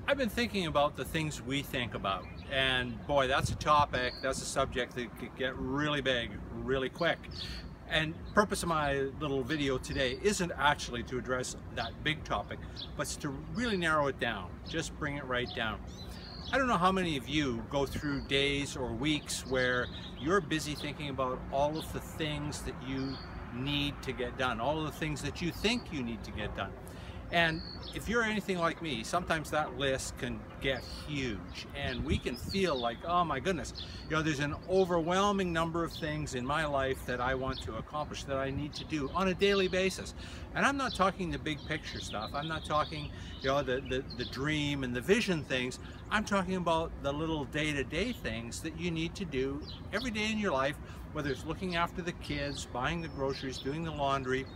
I've been thinking about the things we think about, and boy, that's a topic, that's a subject that could get really big really quick. And purpose of my little video today isn't actually to address that big topic, but it's to really narrow it down, just bring it right down. I don't know how many of you go through days or weeks where you're busy thinking about all of the things that you need to get done, all of the things that you think you need to get done. And if you're anything like me, sometimes that list can get huge and we can feel like, oh my goodness, you know, there's an overwhelming number of things in my life that I want to accomplish, that I need to do on a daily basis. And I'm not talking the big picture stuff. I'm not talking, you know, the dream and the vision things. I'm talking about the little day-to-day things that you need to do every day in your life, whether it's looking after the kids, buying the groceries, doing the laundry,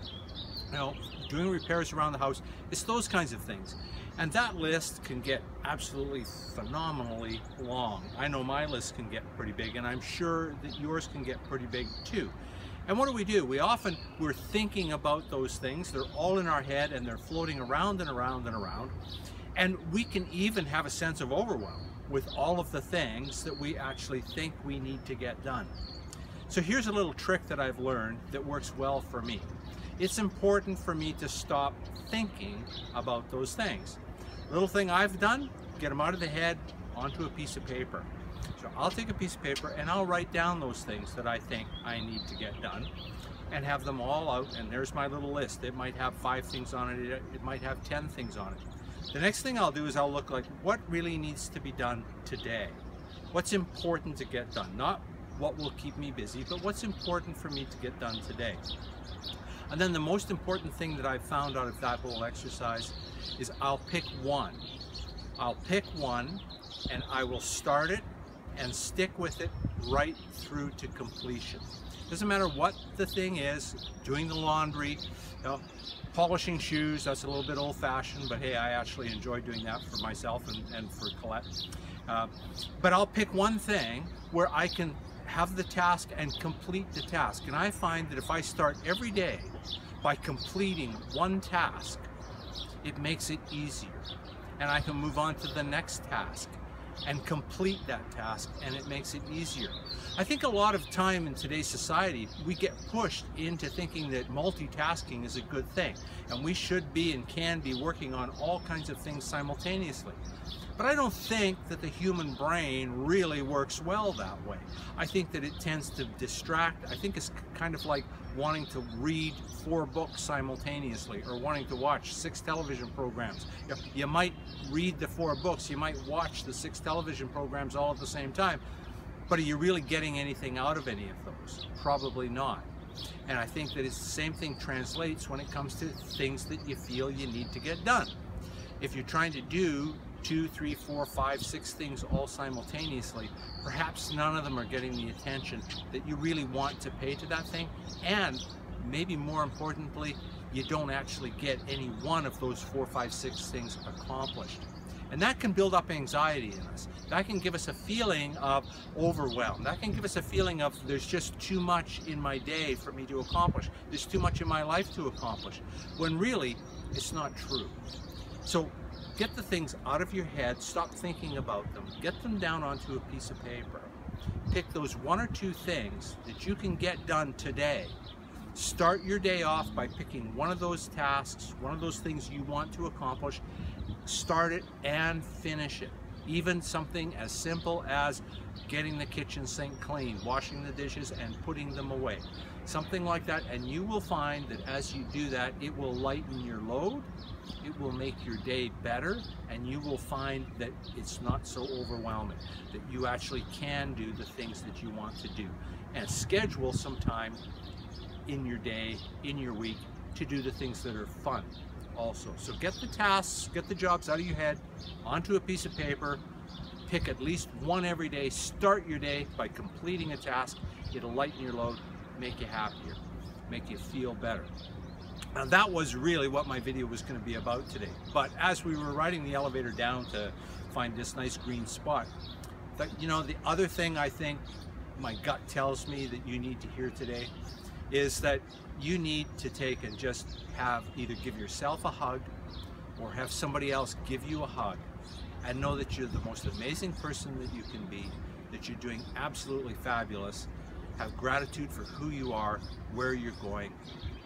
you know, doing repairs around the house. It's those kinds of things. And that list can get absolutely phenomenally long. I know my list can get pretty big, and I'm sure that yours can get pretty big too. And what do? We're thinking about those things. They're all in our head and they're floating around and around and around. And we can even have a sense of overwhelm with all of the things that we actually think we need to get done. So here's a little trick that I've learned that works well for me. It's important for me to stop thinking about those things. Little thing I've done, get them out of the head onto a piece of paper. So I'll take a piece of paper and I'll write down those things that I think I need to get done and have them all out, and there's my little list. It might have 5 things on it, it might have 10 things on it. The next thing I'll do is I'll look like what really needs to be done today. What's important to get done, not what will keep me busy, but what's important for me to get done today. And then the most important thing that I've found out of that whole exercise is I'll pick one. I'll pick one and I will start it and stick with it right through to completion. Doesn't matter what the thing is, doing the laundry, you know, polishing shoes, that's a little bit old-fashioned, but hey, I actually enjoy doing that for myself and for Colette. But I'll pick one thing where I can have the task and complete the task. And I find that if I start every day by completing one task, it makes it easier. And I can move on to the next task and complete that task, and it makes it easier. I think a lot of time in today's society, we get pushed into thinking that multitasking is a good thing, and we should be and can be working on all kinds of things simultaneously. But I don't think that the human brain really works well that way. I think that it tends to distract. I think it's kind of like wanting to read 4 books simultaneously or wanting to watch 6 television programs. You might read the 4 books, you might watch the 6 television programs all at the same time, but are you really getting anything out of any of those? Probably not. And I think that it's the same thing translates when it comes to things that you feel you need to get done. If you're trying to do 2, 3, 4, 5, 6 things all simultaneously, perhaps none of them are getting the attention that you really want to pay to that thing, and maybe more importantly, you don't actually get any one of those 4, 5, 6 things accomplished. And that can build up anxiety in us. That can give us a feeling of overwhelm. That can give us a feeling of there's just too much in my day for me to accomplish. There's too much in my life to accomplish, when really it's not true. So get the things out of your head, stop thinking about them, get them down onto a piece of paper. Pick those 1 or 2 things that you can get done today. Start your day off by picking one of those tasks, one of those things you want to accomplish. Start it and finish it. Even something as simple as getting the kitchen sink clean, washing the dishes and putting them away. Something like that, and you will find that as you do that, it will lighten your load, it will make your day better, and you will find that it's not so overwhelming, that you actually can do the things that you want to do. And schedule some time in your day, in your week, to do the things that are fun also. So get the tasks, get the jobs out of your head, onto a piece of paper, pick at least one every day, start your day by completing a task. It'll lighten your load, make you happier, make you feel better. Now that was really what my video was going to be about today. But as we were riding the elevator down to find this nice green spot, you know, the other thing I think my gut tells me that you need to hear today is that you need to take and just have either give yourself a hug or have somebody else give you a hug and know that you're the most amazing person that you can be, that you're doing absolutely fabulous. Have gratitude for who you are, where you're going,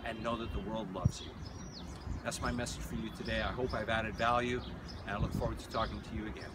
and know that the world loves you. That's my message for you today. I hope I've added value, and I look forward to talking to you again.